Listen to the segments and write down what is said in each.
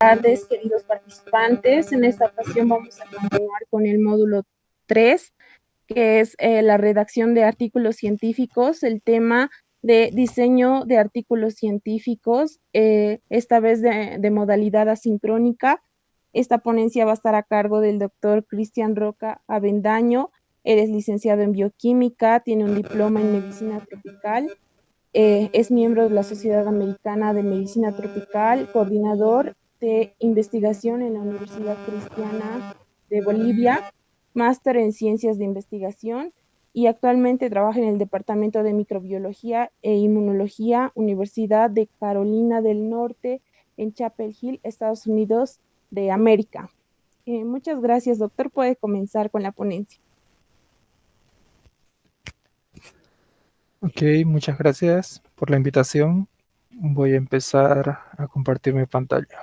Tardes, queridos participantes. En esta ocasión vamos a continuar con el módulo 3, que es la redacción de artículos científicos, el tema de diseño de artículos científicos, esta vez de modalidad asincrónica. Esta ponencia va a estar a cargo del doctor Cristian Roca Avendaño. Él es licenciado en bioquímica, tiene un diploma en medicina tropical. Es miembro de la Sociedad Americana de Medicina Tropical, coordinador de investigación en la Universidad Cristiana de Bolivia, máster en Ciencias de Investigación y actualmente trabaja en el Departamento de Microbiología e Inmunología, Universidad de Carolina del Norte, en Chapel Hill, Estados Unidos de América. Muchas gracias, doctor. Puede comenzar con la ponencia. Ok, muchas gracias por la invitación. Voy a empezar a compartir mi pantalla.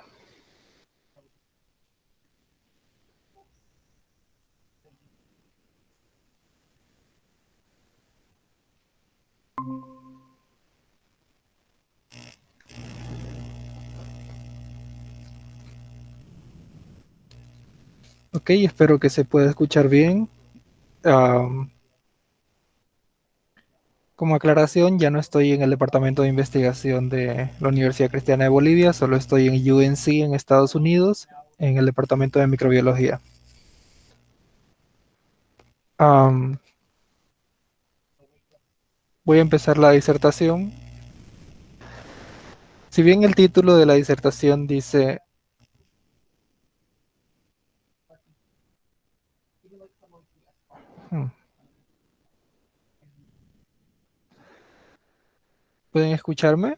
Ok, espero que se pueda escuchar bien. Como aclaración, ya no estoy en el Departamento de Investigación de la Universidad Cristiana de Bolivia, solo estoy en UNC en Estados Unidos, en el Departamento de Microbiología. Voy a empezar la disertación. Si bien el título de la disertación dice ¿Pueden escucharme?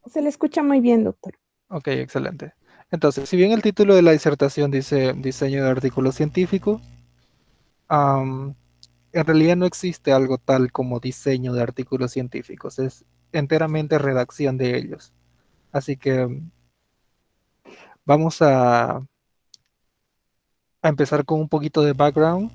Se le escucha muy bien, doctor. Ok, excelente. Entonces, si bien el título de la disertación dice diseño de artículos científicos, en realidad no existe algo tal como diseño de artículos científicos, es enteramente redacción de ellos. Así que vamos a empezar con un poquito de background.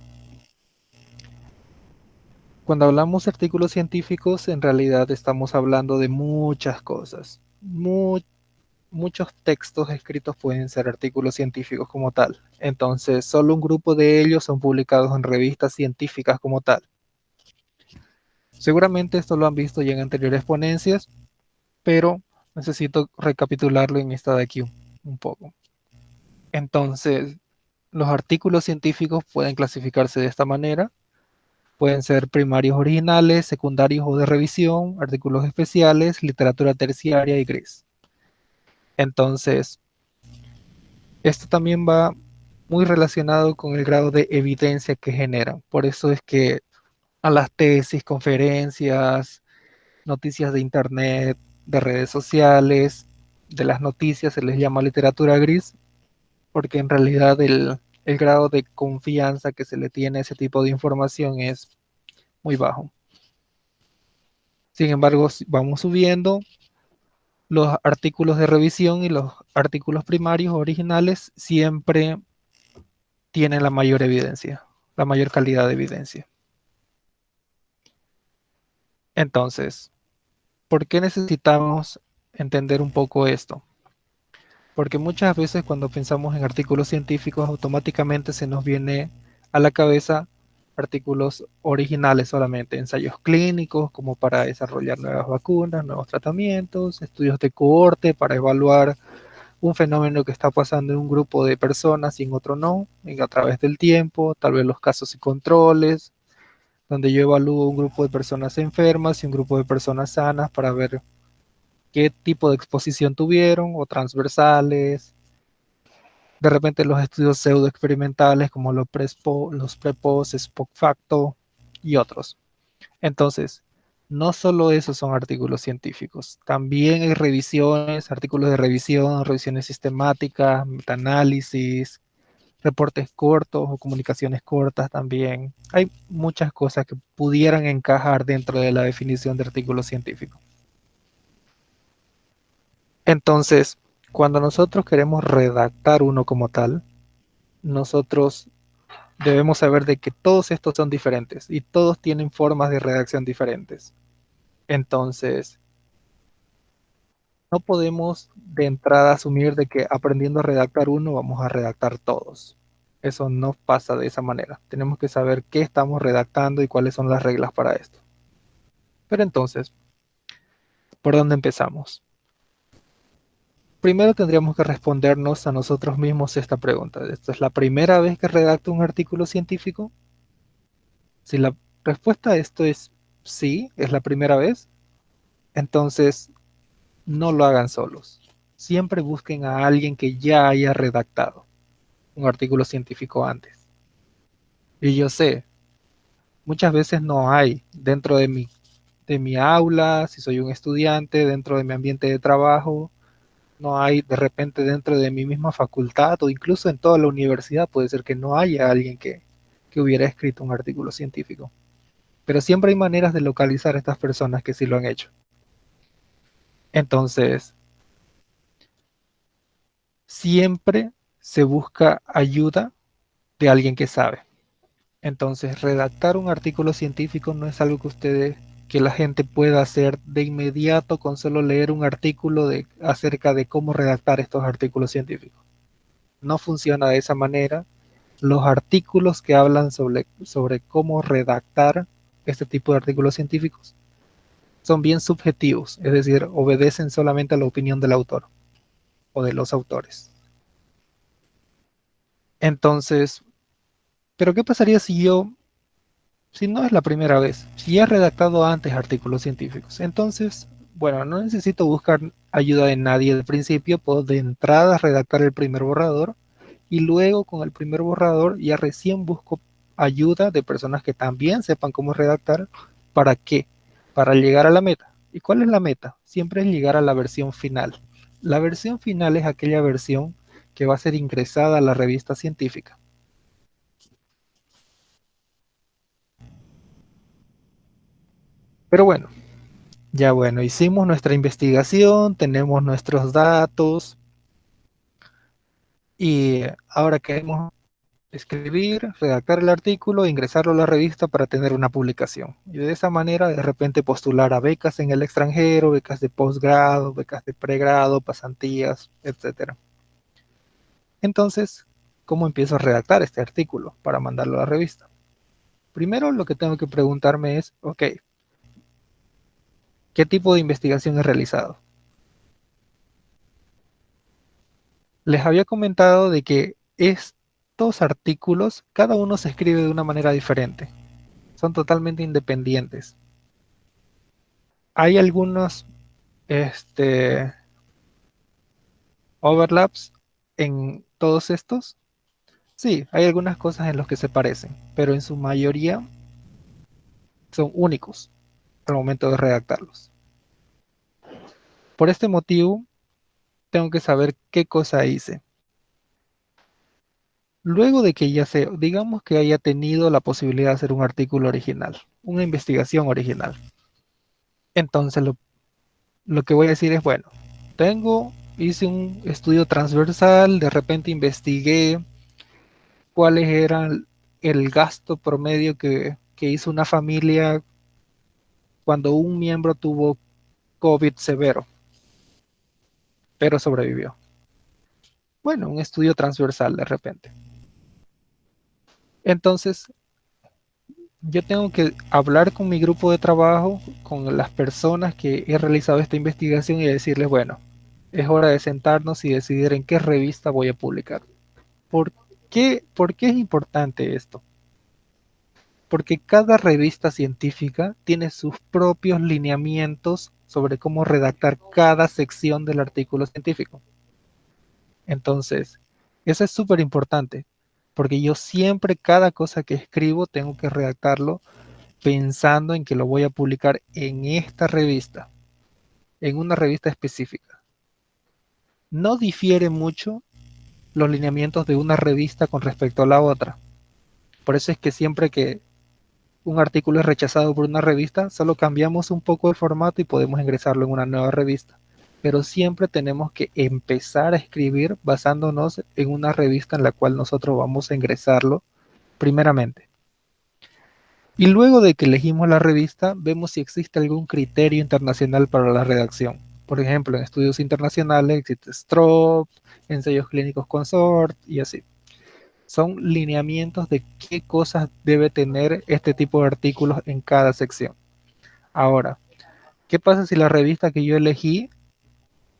Cuando hablamos de artículos científicos, en realidad estamos hablando de muchas cosas. Muchos textos escritos pueden ser artículos científicos como tal. Entonces, solo un grupo de ellos son publicados en revistas científicas como tal. Seguramente esto lo han visto ya en anteriores ponencias, pero necesito recapitularlo en esta de aquí un poco. Entonces, los artículos científicos pueden clasificarse de esta manera. Pueden ser primarios originales, secundarios o de revisión, artículos especiales, literatura terciaria y gris. Entonces, esto también va muy relacionado con el grado de evidencia que generan. Por eso es que a las tesis, conferencias, noticias de internet, de redes sociales, de las noticias se les llama literatura gris, porque en realidad el grado de confianza que se le tiene a ese tipo de información es muy bajo. Sin embargo, vamos subiendo, los artículos de revisión y los artículos primarios originales siempre tienen la mayor evidencia, la mayor calidad de evidencia. Entonces, ¿por qué necesitamos entender un poco esto? Porque muchas veces cuando pensamos en artículos científicos, automáticamente se nos viene a la cabeza artículos originales solamente, ensayos clínicos como para desarrollar nuevas vacunas, nuevos tratamientos, estudios de cohorte para evaluar un fenómeno que está pasando en un grupo de personas y en otro no, a través del tiempo, tal vez los casos y controles, donde yo evalúo un grupo de personas enfermas y un grupo de personas sanas para ver qué tipo de exposición tuvieron o transversales. De repente los estudios pseudo experimentales como los prepost, post facto y otros. Entonces, no solo esos son artículos científicos, también hay revisiones, artículos de revisión, revisiones sistemáticas, metaanálisis, reportes cortos o comunicaciones cortas también. Hay muchas cosas que pudieran encajar dentro de la definición de artículo científico. Entonces, cuando nosotros queremos redactar uno como tal, nosotros debemos saber de que todos estos son diferentes y todos tienen formas de redacción diferentes. Entonces, no podemos de entrada asumir de que aprendiendo a redactar uno vamos a redactar todos. Eso no pasa de esa manera. Tenemos que saber qué estamos redactando y cuáles son las reglas para esto. Pero entonces, ¿por dónde empezamos? Primero tendríamos que respondernos a nosotros mismos esta pregunta. ¿Esto es la primera vez que redacto un artículo científico? Si la respuesta a esto es sí, es la primera vez, entonces no lo hagan solos. Siempre busquen a alguien que ya haya redactado un artículo científico antes. Y yo sé, muchas veces no hay dentro de mi aula, si soy un estudiante, dentro de mi ambiente de trabajo, no hay de repente dentro de mi misma facultad o incluso en toda la universidad puede ser que no haya alguien que hubiera escrito un artículo científico. Pero siempre hay maneras de localizar a estas personas que sí lo han hecho. Entonces, siempre se busca ayuda de alguien que sabe. Entonces, redactar un artículo científico no es algo que la gente pueda hacer de inmediato con solo leer un artículo acerca de cómo redactar estos artículos científicos. No funciona de esa manera. Los artículos que hablan sobre cómo redactar este tipo de artículos científicos son bien subjetivos, es decir, obedecen solamente a la opinión del autor o de los autores. Entonces, ¿pero qué pasaría si no es la primera vez, si ya he redactado antes artículos científicos? Entonces, bueno, no necesito buscar ayuda de nadie del principio, puedo de entrada redactar el primer borrador y luego con el primer borrador ya recién busco ayuda de personas que también sepan cómo redactar. ¿Para qué? Para llegar a la meta. ¿Y cuál es la meta? Siempre es llegar a la versión final. La versión final es aquella versión que va a ser ingresada a la revista científica. Pero bueno, ya bueno, hicimos nuestra investigación, tenemos nuestros datos y ahora queremos escribir, redactar el artículo e ingresarlo a la revista para tener una publicación. Y de esa manera, de repente, postular a becas en el extranjero, becas de posgrado, becas de pregrado, pasantías, etcétera. Entonces, ¿cómo empiezo a redactar este artículo para mandarlo a la revista? Primero, lo que tengo que preguntarme es, ok, ¿qué tipo de investigación he realizado? Les había comentado de que estos artículos, cada uno se escribe de una manera diferente. Son totalmente independientes. Hay algunos overlaps en todos estos. Sí, hay algunas cosas en las que se parecen, pero en su mayoría son únicos al momento de redactarlos. Por este motivo, tengo que saber qué cosa hice. Luego de que ya sé, digamos que haya tenido la posibilidad de hacer un artículo original, una investigación original. Entonces lo que voy a decir es, bueno, hice un estudio transversal, de repente investigué cuáles eran el gasto promedio que hizo una familia cuando un miembro tuvo COVID severo, pero sobrevivió. Bueno, un estudio transversal de repente. Entonces, yo tengo que hablar con mi grupo de trabajo, con las personas que he realizado esta investigación y decirles, bueno, es hora de sentarnos y decidir en qué revista voy a publicar. ¿Por ¿Por qué es importante esto? Porque cada revista científica tiene sus propios lineamientos sobre cómo redactar cada sección del artículo científico. Entonces, eso es súper importante, porque yo siempre cada cosa que escribo tengo que redactarlo pensando en que lo voy a publicar en esta revista, en una revista específica. No difiere mucho los lineamientos de una revista con respecto a la otra. Por eso es que siempre que un artículo es rechazado por una revista, solo cambiamos un poco el formato y podemos ingresarlo en una nueva revista. Pero siempre tenemos que empezar a escribir basándonos en una revista en la cual nosotros vamos a ingresarlo primeramente. Y luego de que elegimos la revista, vemos si existe algún criterio internacional para la redacción. Por ejemplo, en estudios internacionales existe STROP, ensayos clínicos Consort y así. Son lineamientos de qué cosas debe tener este tipo de artículos en cada sección. Ahora, ¿qué pasa si la revista que yo elegí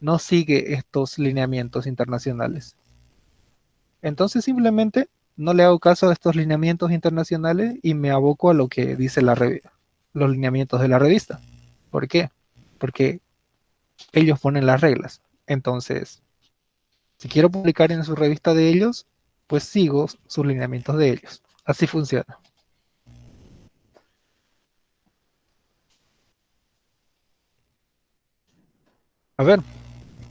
no sigue estos lineamientos internacionales? Entonces simplemente no le hago caso a estos lineamientos internacionales y me aboco a lo que dice la revista, los lineamientos de la revista. ¿Por qué? Porque ellos ponen las reglas. Entonces, si quiero publicar en su revista de ellos, pues sigo sus lineamientos de ellos. Así funciona. A ver,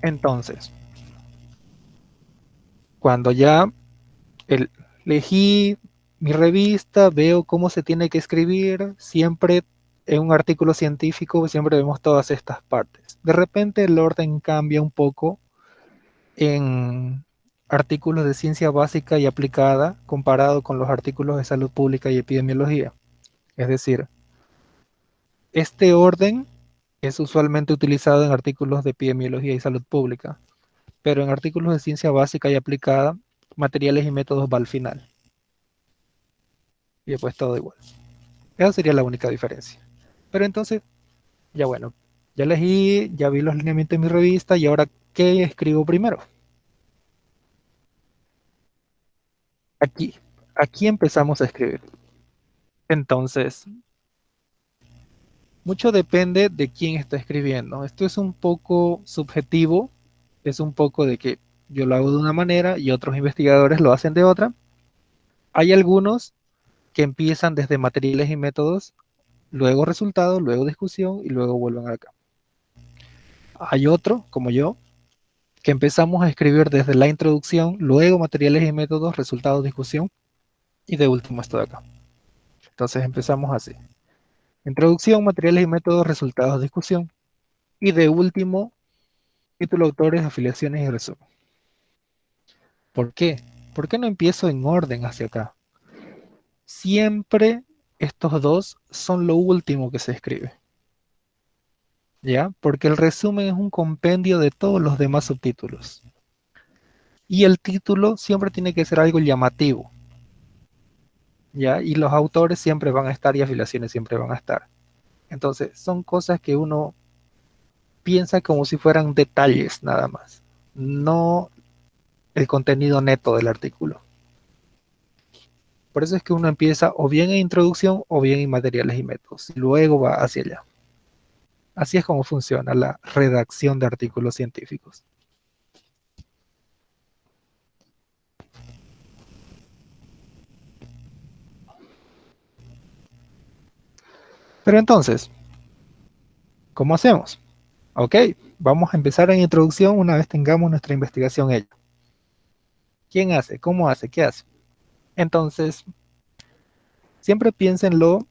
entonces, cuando ya elegí mi revista, veo cómo se tiene que escribir, siempre en un artículo científico, siempre vemos todas estas partes. De repente el orden cambia un poco en artículos de ciencia básica y aplicada comparado con los artículos de salud pública y epidemiología. Es decir, este orden es usualmente utilizado en artículos de epidemiología y salud pública, pero en artículos de ciencia básica y aplicada, materiales y métodos va al final. Y después todo igual. Esa sería la única diferencia. Pero entonces, ya bueno, ya elegí, ya vi los lineamientos de mi revista y ahora, ¿qué escribo primero? Aquí, aquí empezamos a escribir. Entonces, mucho depende de quién está escribiendo. Esto es un poco subjetivo, es un poco de que yo lo hago de una manera y otros investigadores lo hacen de otra. Hay algunos que empiezan desde materiales y métodos, luego resultados, luego discusión y luego vuelven acá. Hay otro, como yo, que empezamos a escribir desde la introducción, luego materiales y métodos, resultados, discusión y de último esto de acá. Entonces empezamos así. Introducción, materiales y métodos, resultados, discusión y de último título, autores, afiliaciones y resumen. ¿Por qué? ¿Por qué no empiezo en orden hacia acá? Siempre estos dos son lo último que se escribe. ¿Ya? Porque el resumen es un compendio de todos los demás subtítulos. Y el título siempre tiene que ser algo llamativo. ¿Ya? Y los autores siempre van a estar y afiliaciones siempre van a estar. Entonces, son cosas que uno piensa como si fueran detalles nada más, no el contenido neto del artículo. Por eso es que uno empieza o bien en introducción o bien en materiales y métodos, y luego va hacia allá. Así es como funciona la redacción de artículos científicos. Pero entonces, ¿cómo hacemos? Ok, vamos a empezar en introducción una vez tengamos nuestra investigación hecha. ¿Quién hace? ¿Cómo hace? ¿Qué hace? Entonces, siempre piénsenlo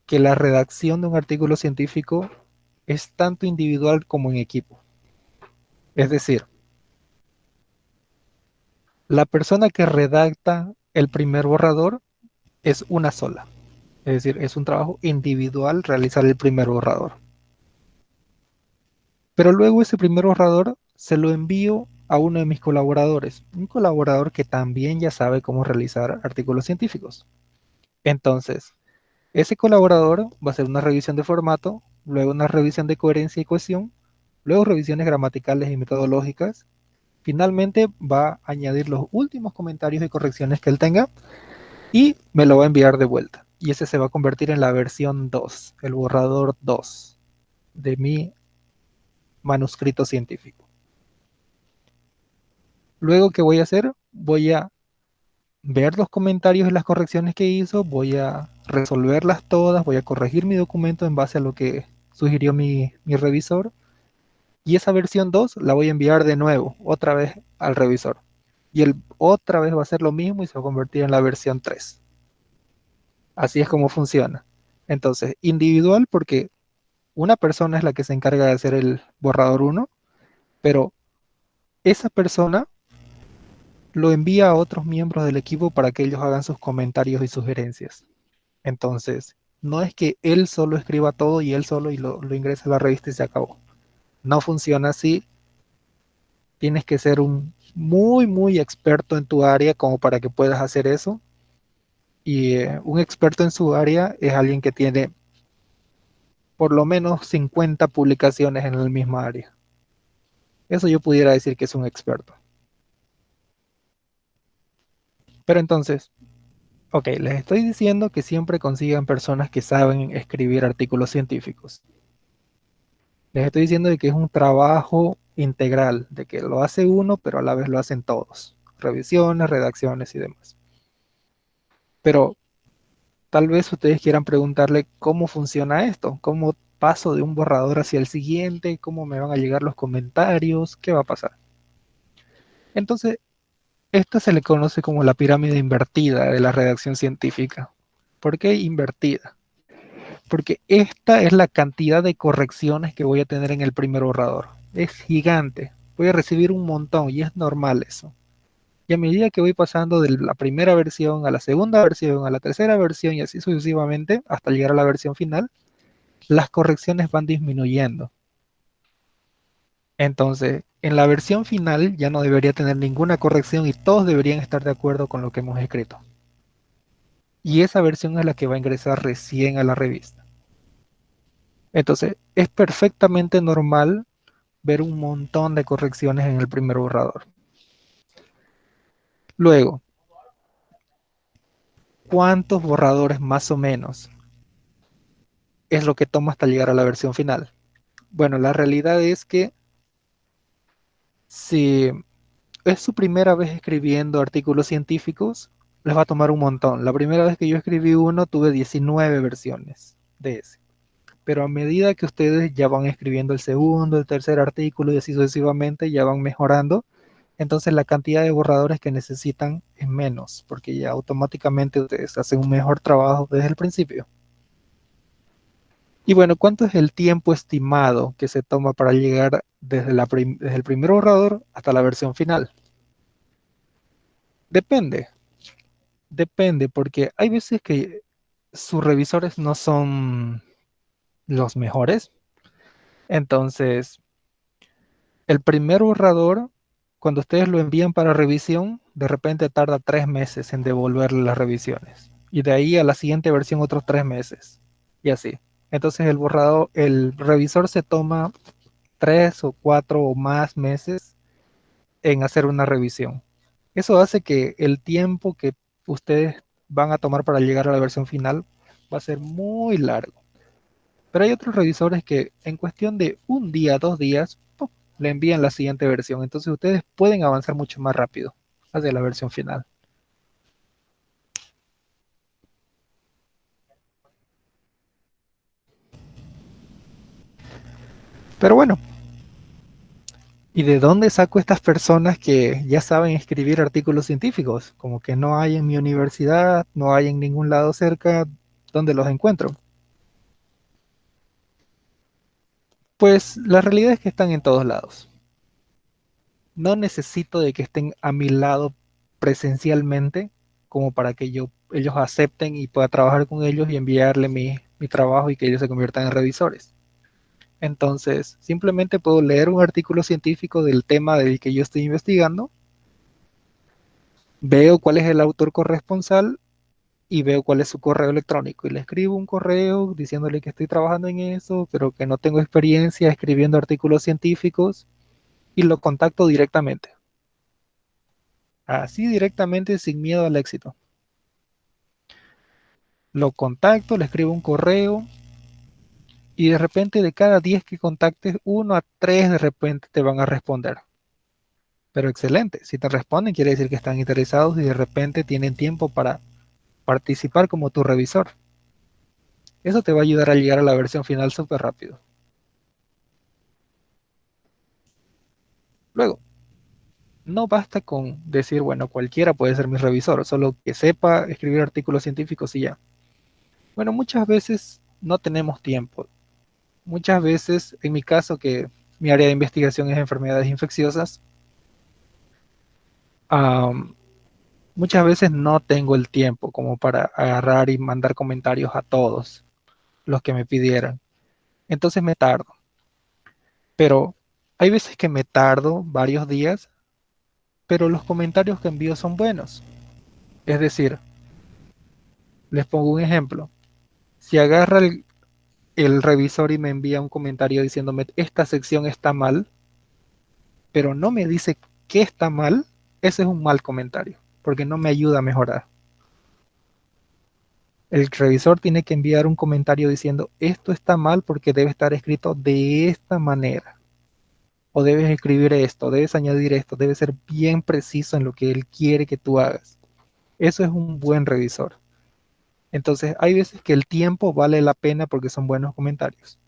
que la redacción de un artículo científico es tanto individual como en equipo. Es decir, la persona que redacta el primer borrador es una sola. Es decir, es un trabajo individual realizar el primer borrador. Pero luego ese primer borrador se lo envío a uno de mis colaboradores, un colaborador que también ya sabe cómo realizar artículos científicos. Entonces, ese colaborador va a hacer una revisión de formato, luego una revisión de coherencia y cohesión, luego revisiones gramaticales y metodológicas. Finalmente va a añadir los últimos comentarios y correcciones que él tenga y me lo va a enviar de vuelta. Y ese se va a convertir en la versión 2, el borrador 2 de mi manuscrito científico. Luego, ¿qué voy a hacer? Voy a ver los comentarios y las correcciones que hizo, voy a resolverlas todas, voy a corregir mi documento en base a lo que sugirió mi revisor. Y esa versión 2 la voy a enviar de nuevo, otra vez al revisor. Y él otra vez va a hacer lo mismo y se va a convertir en la versión 3. Así es como funciona. Entonces, individual porque una persona es la que se encarga de hacer el borrador 1, pero esa persona lo envía a otros miembros del equipo para que ellos hagan sus comentarios y sugerencias. Entonces, no es que él solo escriba todo y él solo y lo ingresa a la revista y se acabó. No funciona así. Tienes que ser un muy, muy experto en tu área como para que puedas hacer eso. Y un experto en su área es alguien que tiene por lo menos 50 publicaciones en el mismo área. Eso yo pudiera decir que es un experto. Pero entonces, ok, les estoy diciendo que siempre consigan personas que saben escribir artículos científicos. Les estoy diciendo de que es un trabajo integral, de que lo hace uno, pero a la vez lo hacen todos. Revisiones, redacciones y demás. Pero tal vez ustedes quieran preguntarle cómo funciona esto, cómo paso de un borrador hacia el siguiente, cómo me van a llegar los comentarios, qué va a pasar. Entonces, esta se le conoce como la pirámide invertida de la redacción científica. ¿Por qué invertida? Porque esta es la cantidad de correcciones que voy a tener en el primer borrador. Es gigante. Voy a recibir un montón y es normal eso. Y a medida que voy pasando de la primera versión a la segunda versión, a la tercera versión y así sucesivamente hasta llegar a la versión final, las correcciones van disminuyendo. Entonces, en la versión final ya no debería tener ninguna corrección y todos deberían estar de acuerdo con lo que hemos escrito. Y esa versión es la que va a ingresar recién a la revista. Entonces, es perfectamente normal ver un montón de correcciones en el primer borrador. Luego, ¿cuántos borradores más o menos es lo que toma hasta llegar a la versión final? Bueno, la realidad es que si es su primera vez escribiendo artículos científicos, les va a tomar un montón. La primera vez que yo escribí uno, tuve 19 versiones de ese. Pero a medida que ustedes ya van escribiendo el segundo, el tercer artículo y así sucesivamente, ya van mejorando, entonces la cantidad de borradores que necesitan es menos, porque ya automáticamente ustedes hacen un mejor trabajo desde el principio. Y bueno, ¿cuánto es el tiempo estimado que se toma para llegar desde el primer borrador hasta la versión final? Depende, depende, porque hay veces que sus revisores no son los mejores. Entonces, el primer borrador, cuando ustedes lo envían para revisión, de repente tarda 3 meses en devolverle las revisiones. Y de ahí a la siguiente versión otros 3 meses. Y así. Entonces el revisor se toma 3 o 4 o más meses en hacer una revisión. Eso hace que el tiempo que ustedes van a tomar para llegar a la versión final va a ser muy largo. Pero hay otros revisores que en cuestión de un día, 2 días, ¡pum!, le envían la siguiente versión. Entonces ustedes pueden avanzar mucho más rápido hacia la versión final. Pero bueno, ¿y de dónde saco estas personas que ya saben escribir artículos científicos? Como que no hay en mi universidad, no hay en ningún lado cerca. ¿Dónde los encuentro? Pues la realidad es que están en todos lados. No necesito de que estén a mi lado presencialmente como para que ellos acepten y pueda trabajar con ellos y enviarle mi trabajo y que ellos se conviertan en revisores. Entonces, simplemente puedo leer un artículo científico del tema del que yo estoy investigando, veo cuál es el autor corresponsal y veo cuál es su correo electrónico y le escribo un correo diciéndole que estoy trabajando en eso, pero que no tengo experiencia escribiendo artículos científicos y lo contacto directamente. Así directamente sin miedo al éxito. Lo contacto, le escribo un correo y de repente de cada 10 que contactes, 1 a 3 de repente te van a responder. Pero excelente, si te responden quiere decir que están interesados y de repente tienen tiempo para participar como tu revisor. Eso te va a ayudar a llegar a la versión final súper rápido. Luego, no basta con decir, bueno, cualquiera puede ser mi revisor, solo que sepa escribir artículos científicos y ya. Bueno, muchas veces no tenemos tiempo. Muchas veces, en mi caso, que mi área de investigación es enfermedades infecciosas, um, muchas veces no tengo el tiempo como para agarrar y mandar comentarios a todos los que me pidieran. Entonces me tardo. pero hay veces que me tardo varios días, pero los comentarios que envío son buenos. Es decir, les pongo un ejemplo. Si agarra el revisor y me envía un comentario diciéndome esta sección está mal, pero no me dice qué está mal, ese es un mal comentario, porque no me ayuda a mejorar. El revisor tiene que enviar un comentario diciendo esto está mal porque debe estar escrito de esta manera. O debes escribir esto, debes añadir esto, debe ser bien preciso en lo que él quiere que tú hagas. Eso es un buen revisor. Entonces, hay veces que el tiempo vale la pena porque son buenos comentarios.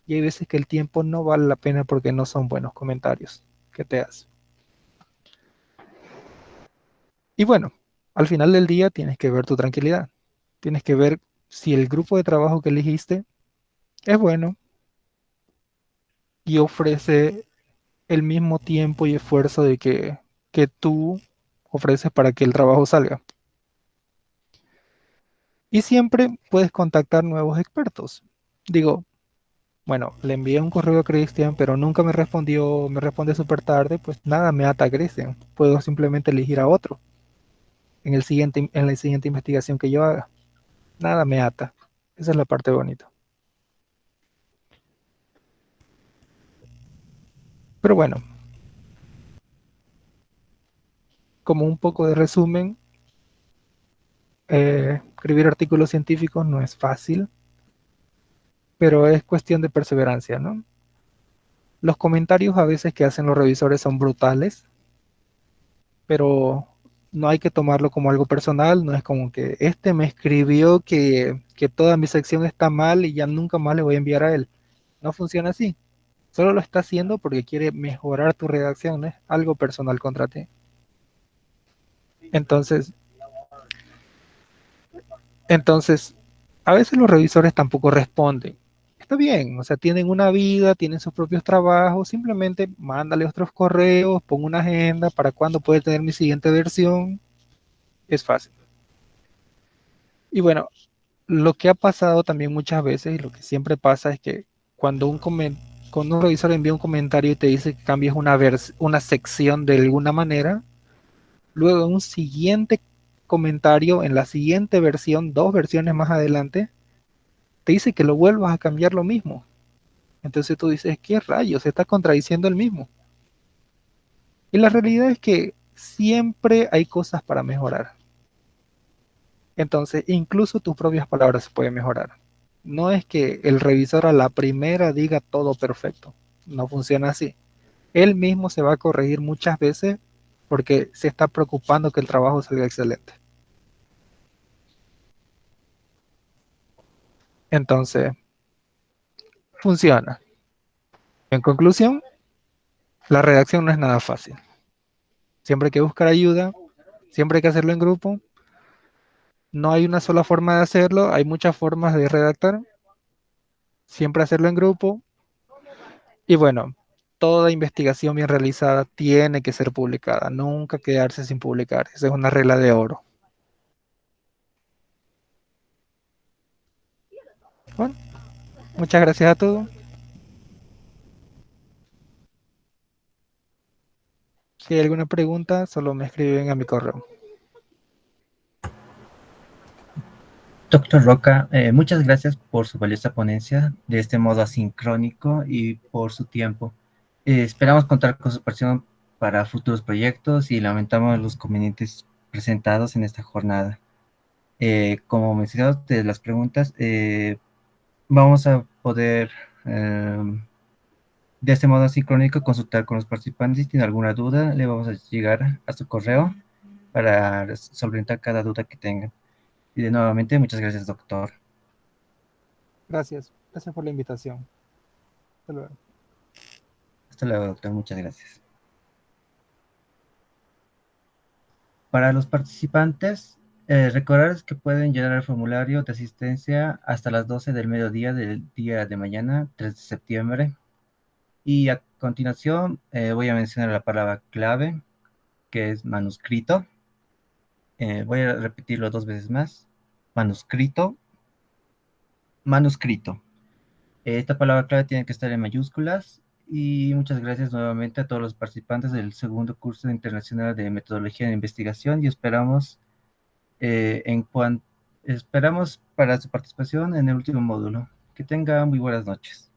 Y hay veces que el tiempo no vale la pena porque no son buenos comentarios que te hace. Y bueno, al final del día tienes que ver tu tranquilidad. Tienes que ver si el grupo de trabajo que elegiste es bueno y ofrece el mismo tiempo y esfuerzo que tú ofreces para que el trabajo salga. Y siempre puedes contactar nuevos expertos. Digo, bueno, le envié un correo a Cristian, pero nunca me respondió, me responde súper tarde, pues nada me ata a Cristian. Puedo simplemente elegir a otro en la siguiente investigación que yo haga. Nada me ata. Esa es la parte bonita. Pero bueno, como un poco de resumen, escribir artículos científicos no es fácil, pero es cuestión de perseverancia, ¿no? Los comentarios a veces que hacen los revisores son brutales, pero no hay que tomarlo como algo personal, no es como que este me escribió que toda mi sección está mal y ya nunca más le voy a enviar a él. No funciona así. Solo lo está haciendo porque quiere mejorar tu redacción, no es algo personal contra ti. Entonces, entonces, a veces los revisores tampoco responden. Está bien, o sea, tienen una vida, tienen sus propios trabajos, simplemente mándale otros correos, pon una agenda para cuándo puede tener mi siguiente versión. Es fácil. Y bueno, lo que ha pasado también muchas veces y lo que siempre pasa es que cuando cuando un revisor envía un comentario y te dice que cambies una sección de alguna manera, luego en un siguiente comentario, en la siguiente versión, dos versiones más adelante, te dice que lo vuelvas a cambiar lo mismo. Entonces tú dices, ¿qué rayos? Se está contradiciendo el mismo. Y la realidad es que siempre hay cosas para mejorar. Entonces, incluso tus propias palabras se pueden mejorar. No es que el revisor a la primera diga todo perfecto. No funciona así. Él mismo se va a corregir muchas veces porque se está preocupando que el trabajo salga excelente. Entonces, funciona. En conclusión, la redacción no es nada fácil. Siempre hay que buscar ayuda, siempre hay que hacerlo en grupo. No hay una sola forma de hacerlo, hay muchas formas de redactar. Siempre hacerlo en grupo. Y bueno, toda investigación bien realizada tiene que ser publicada, nunca quedarse sin publicar. Esa es una regla de oro. Bueno, muchas gracias a todos. Si hay alguna pregunta, solo me escriben a mi correo. Doctor Roca, muchas gracias por su valiosa ponencia de este modo asincrónico y por su tiempo. Esperamos contar con su participación para futuros proyectos y lamentamos los convenientes presentados en esta jornada. Como mencionaste de las preguntas, vamos a poder, de este modo asincrónico, consultar con los participantes. Si tienen alguna duda, le vamos a llegar a su correo para solventar cada duda que tengan. Y de nuevamente, muchas gracias, doctor. Gracias. Gracias por la invitación. Hasta luego. Hasta luego, doctor. Muchas gracias. Para los participantes, recordarles que pueden llenar el formulario de asistencia hasta las 12 del mediodía del día de mañana, 3 de septiembre. Y a continuación voy a mencionar la palabra clave, que es manuscrito. Voy a repetirlo 2 veces más. Manuscrito, manuscrito. Esta palabra clave tiene que estar en mayúsculas Y muchas gracias nuevamente a todos los participantes del segundo curso internacional de metodología de investigación y esperamos para su participación en el último módulo. Que tengan muy buenas noches.